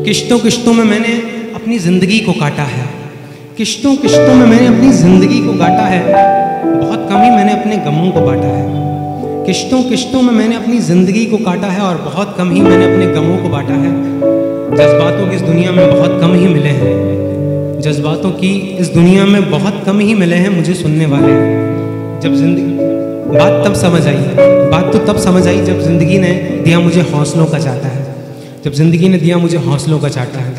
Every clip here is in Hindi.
किश्तों किश्तों में मैंने अपनी ज़िंदगी को काटा है, किश्तों किश्तों में मैंने अपनी ज़िंदगी को काटा है, बहुत कम ही मैंने अपने गमों को बांटा है। किश्तों किश्तों में मैंने अपनी ज़िंदगी को काटा है और बहुत कम ही मैंने अपने गमों को बांटा है। जज्बातों की इस दुनिया में बहुत कम ही मिले हैं, जज्बातों की इस दुनिया में बहुत कम ही मिले हैं मुझे सुनने वाले। जब जिंदगी बात तब समझ आई, बात तो तब समझ आई जब ज़िंदगी ने दिया मुझे हौसलों का चाटा है, जब ज़िंदगी ने दिया मुझे हौसलों का चाटा है।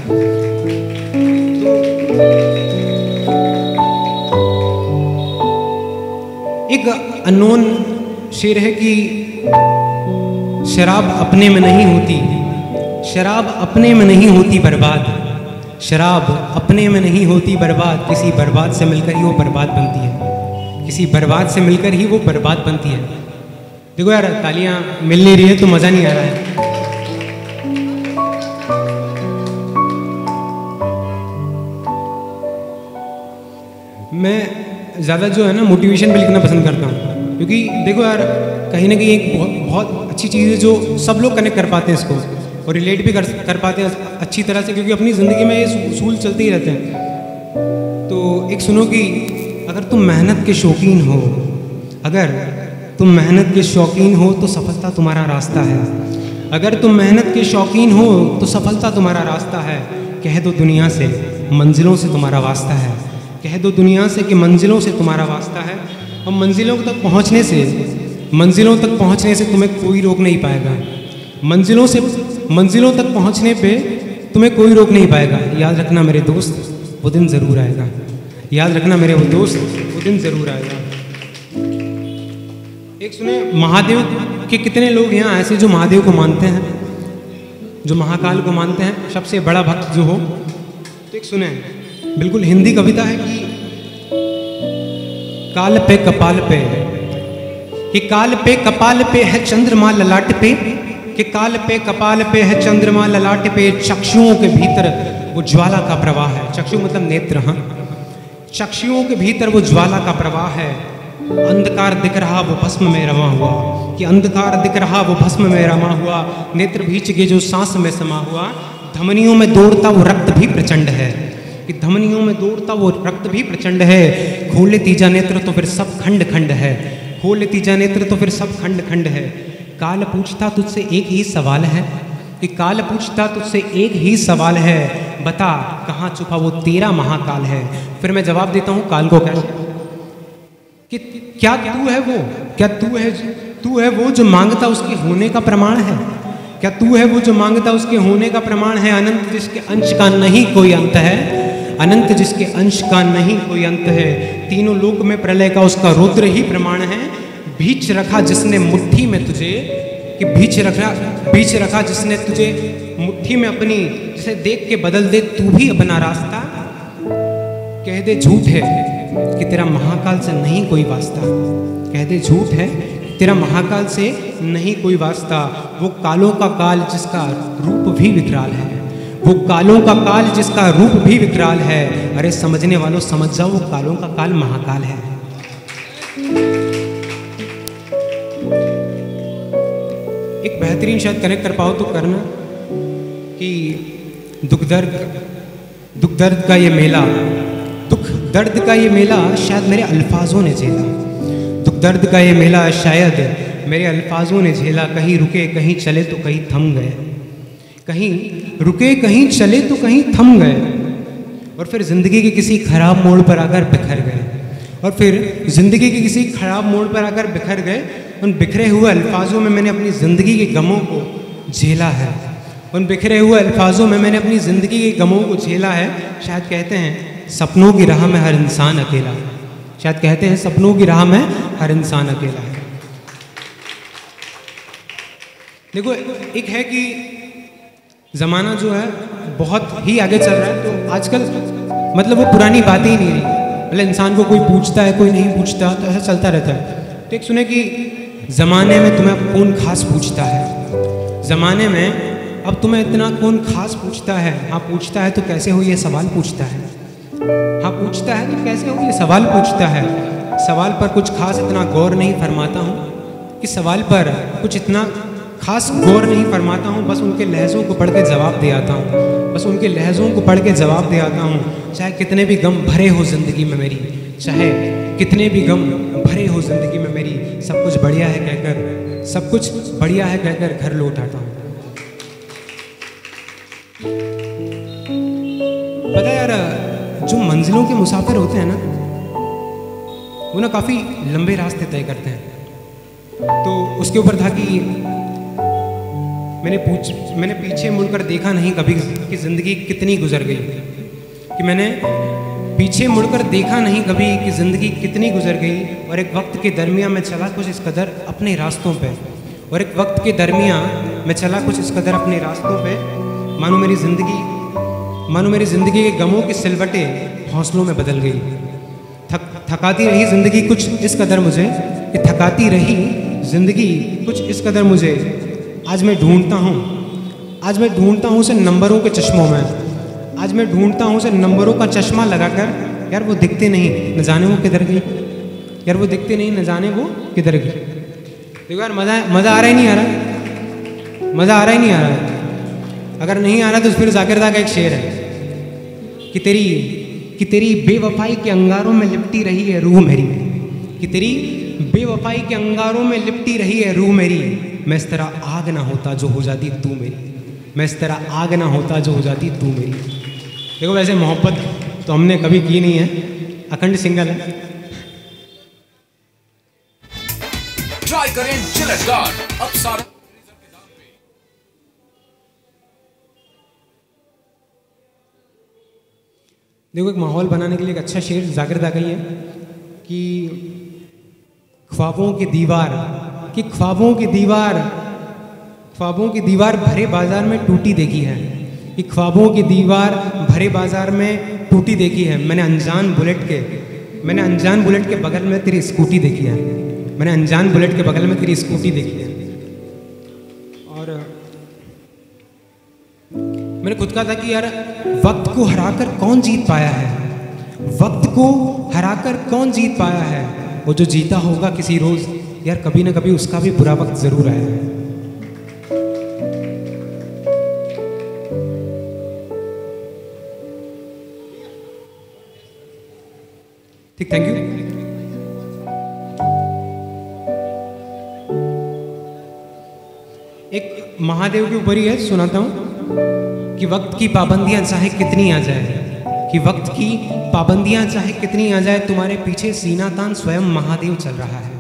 एक अननोन शेर है कि शराब अपने में नहीं होती, शराब अपने में नहीं होती बर्बाद, शराब अपने में नहीं होती बर्बाद, किसी बर्बाद से मिलकर ही वो बर्बाद बनती है, किसी बर्बाद से मिलकर ही वो बर्बाद बनती है। देखो यार, तालियां मिल नहीं रही है तो मज़ा नहीं आ रहा है। मैं ज़्यादा जो है ना मोटिवेशन भी लिखना पसंद करता हूँ, क्योंकि देखो यार, कहीं ना कहीं एक बहुत अच्छी चीज़ है जो सब लोग कनेक्ट कर पाते हैं इसको और रिलेट भी कर पाते हैं अच्छी तरह से, क्योंकि अपनी ज़िंदगी में ये उसूल चलते ही रहते हैं। तो एक सुनो कि अगर तुम मेहनत के शौकीन हो, अगर तुम मेहनत के शौकीन हो तो सफलता तुम्हारा रास्ता है, अगर तुम मेहनत के शौकीन हो तो सफलता तुम्हारा रास्ता है। कह दो दुनिया से मंजिलों से तुम्हारा वास्ता है, कह दो दुनिया से कि मंजिलों से तुम्हारा वास्ता है। और मंजिलों तक पहुंचने से, मंजिलों तक पहुंचने से तुम्हें कोई रोक नहीं पाएगा, मंजिलों तक पहुंचने पे तुम्हें कोई रोक नहीं पाएगा। याद रखना मेरे दोस्त, वो दिन ज़रूर आएगा, याद रखना मेरे वो दोस्त, वो दिन ज़रूर आएगा। एक सुने, महादेव के कितने लोग यहाँ ऐसे जो महादेव को मानते हैं, जो महाकाल को मानते हैं, सबसे बड़ा भक्त जो हो। तो एक सुने, बिल्कुल हिंदी कविता है कि काल पे कपाल पे, कि काल पे कपाल पे है चंद्रमा ललाट पे, कि काल पे कपाल पे है चंद्रमा ललाट पे, चक्षुओं के भीतर वो ज्वाला का प्रवाह है। चक्षु मतलब नेत्र, हाँ, चक्षुओं के भीतर वो ज्वाला का प्रवाह है। अंधकार दिख रहा वो भस्म में रमा हुआ, कि अंधकार दिख रहा वो भस्म में रमा हुआ, नेत्र भींच के जो सांस में समा हुआ, धमनियों में दौड़ता वो रक्त भी प्रचंड है, कि धमनियों में दौड़ता वो रक्त भी प्रचंड है। खोले तीजा नेत्र तो फिर सब खंड खंड है, खोले तीजा नेत्र तो फिर सब खंड खंड है। काल पूछता तुझसे एक ही सवाल है, कि काल पूछता तुझसे एक ही सवाल है, बता कहाँ छुपा वो तेरा महाकाल है। फिर मैं जवाब देता हूँ काल को कैसे, कि क्या तू है वो, क्या तू है वो जो मांगता उसके होने का प्रमाण है, क्या तू है वो जो मांगता उसके होने का प्रमाण है। अनंत जिसके अंश का नहीं कोई अंत है, अनंत जिसके अंश का नहीं कोई अंत है। तीनों लोक में प्रलय का उसका रुद्र ही प्रमाण है। बीच रखा जिसने मुट्ठी में तुझे, कि बीच रखा जिसने तुझे मुट्ठी में अपनी, जिसे देख के बदल दे तू भी अपना रास्ता। कह दे झूठ है कि तेरा महाकाल से नहीं कोई वास्ता, कह दे झूठ है तेरा महाकाल से नहीं कोई वास्ता। वो कालों का काल जिसका रूप भी विकराल है, वो कालों का काल जिसका रूप भी विकराल है। अरे समझने वालों समझ जाओ, वो कालों का काल महाकाल है। एक बेहतरीन शायद कनेक्ट कर पाओ तो करना, कि दुख दर्द का ये मेला, दुख दर्द का ये मेला शायद मेरे अल्फाजों ने झेला, दुख दर्द का ये मेला शायद मेरे अल्फाजों ने झेला। कहीं रुके कहीं चले तो कहीं थम गए, कहीं रुके कहीं चले तो कहीं थम गए, और फिर ज़िंदगी के किसी खराब मोड़ पर आकर बिखर गए, और फिर ज़िंदगी के किसी खराब मोड़ पर आकर बिखर गए। उन बिखरे हुए अल्फाजों में मैंने अपनी ज़िंदगी के गमों को झेला है, उन बिखरे हुए अल्फाजों में मैंने अपनी ज़िंदगी के गमों को झेला है। शायद कहते हैं सपनों की राह में हर इंसान अकेला, शायद कहते हैं सपनों की राह में हर इंसान अकेला है। देखो, एक है कि ज़माना जो है बहुत ही आगे चल रहा है, तो आजकल मतलब वो पुरानी बातें ही नहीं रही, मतलब इंसान को कोई पूछता है कोई नहीं पूछता, तो ऐसा चलता रहता है। तो एक सुने कि ज़माने में तुम्हें कौन खास पूछता है, ज़माने में अब तुम्हें इतना कौन खास पूछता है। हाँ पूछता है तो कैसे हो ये सवाल पूछता है, हाँ पूछता है तो कैसे हो ये सवाल पूछता है। सवाल पर कुछ खास इतना गौर नहीं फरमाता हूँ, कि सवाल पर कुछ इतना खास गौर नहीं फरमाता हूँ, बस उनके लहज़ों को पढ़ के जवाब दे आता हूँ। बस उनके लहज़ों को पढ़ के जवाब दे आता हूँ। चाहे कितने भी गम भरे हो ज़िंदगी में मेरी, चाहे कितने भी गम भरे हो ज़िंदगी में मेरी, सब कुछ बढ़िया है कहकर, सब कुछ बढ़िया है कहकर घर लौट आता हूँ। पता है यार, जो मंजिलों के मुसाफिर होते हैं ना, वो ना काफ़ी लंबे रास्ते तय करते हैं। तो उसके ऊपर था कि मैंने पीछे मुड़कर देखा नहीं कभी कि ज़िंदगी कितनी गुजर गई, कि मैंने पीछे मुड़कर देखा नहीं कभी कि ज़िंदगी कितनी गुजर गई। और एक वक्त के दरमियान मैं चला कुछ इस कदर अपने रास्तों पे, और एक वक्त के दरमियान मैं चला कुछ इस कदर अपने रास्तों पे, मानो मेरी ज़िंदगी के गमों की सिलवटें हौसलों में बदल गई। थकाती रही ज़िंदगी कुछ इस कदर मुझे, कि थकाती रही ज़िंदगी कुछ इस कदर मुझे। आज मैं ढूंढता हूँ उसे नंबरों के चश्मों में, आज मैं ढूंढता हूँ उसे नंबरों का चश्मा लगाकर। यार वो दिखते नहीं, न जाने वो किधर गई, यार वो दिखते नहीं, न जाने वो किधर गई। देखो यार, मज़ा आ रहा ही नहीं आ रहा, मज़ा आ रहा ही नहीं आ रहा। अगर नहीं आ रहा तो फिर जाकिर दा का एक शेर है कि तेरी बेवफाई के अंगारों में लिपटी रही है रूह मेरी, कि तेरी बेवफाई के अंगारों में लिपटी रही है रूह मेरी। मैं इस तरह आग ना होता जो हो जाती तू मेरी, मैं इस तरह आग ना होता जो हो जाती तू मेरी। देखो वैसे मोहब्बत तो हमने कभी की नहीं है, अखंड सिंगल है। ट्राई करें जिलेट गार्ड अब सारा। देखो एक माहौल बनाने के लिए एक अच्छा शेर जाकिर दा का ही है कि ख्वाबों की दीवार भरे बाजार में टूटी देखी है, कि ख्वाबों की दीवार भरे बाजार में टूटी देखी है। मैंने अनजान बुलेट के बगल में तेरी स्कूटी देखी है, मैंने अनजान बुलेट के बगल में तेरी स्कूटी देखी है। और मैंने खुद कहा था कि यार वक्त को हराकर कौन जीत पाया है, वक्त को हराकर कौन जीत पाया है। वो जो जीता होगा किसी रोज, यार कभी ना कभी उसका भी बुरा वक्त जरूर आया है। ठीक, थैंक यू। एक महादेव के ऊपर ही है, सुनाता हूं कि वक्त की पाबंदियां चाहे कितनी आ जाए, कि वक्त की पाबंदियां चाहे कितनी आ जाए, तुम्हारे पीछे सीना तान स्वयं महादेव चल रहा है,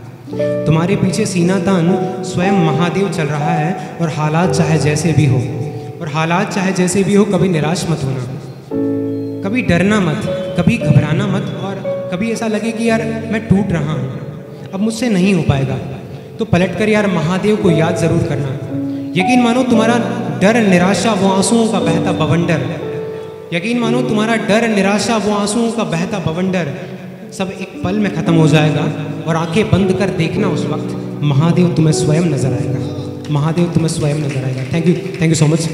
तुम्हारे पीछे सीना तान स्वयं महादेव चल रहा है। और हालात चाहे जैसे भी हो, कभी निराश मत होना, कभी डरना मत, कभी घबराना मत। और कभी ऐसा लगे कि यार मैं टूट रहा हूँ, अब मुझसे नहीं हो पाएगा, तो पलट कर यार महादेव को याद ज़रूर करना। यकीन मानो तुम्हारा डर निराशा वो आंसुओं का बहता बवंडर, यकीन मानो तुम्हारा डर निराशा वो आंसुओं का बहता बवंडर सब एक पल में ख़त्म हो जाएगा। और आंखें बंद कर देखना, उस वक्त महादेव तुम्हें स्वयं नजर आएगा, महादेव तुम्हें स्वयं नजर आएगा। Thank you so much.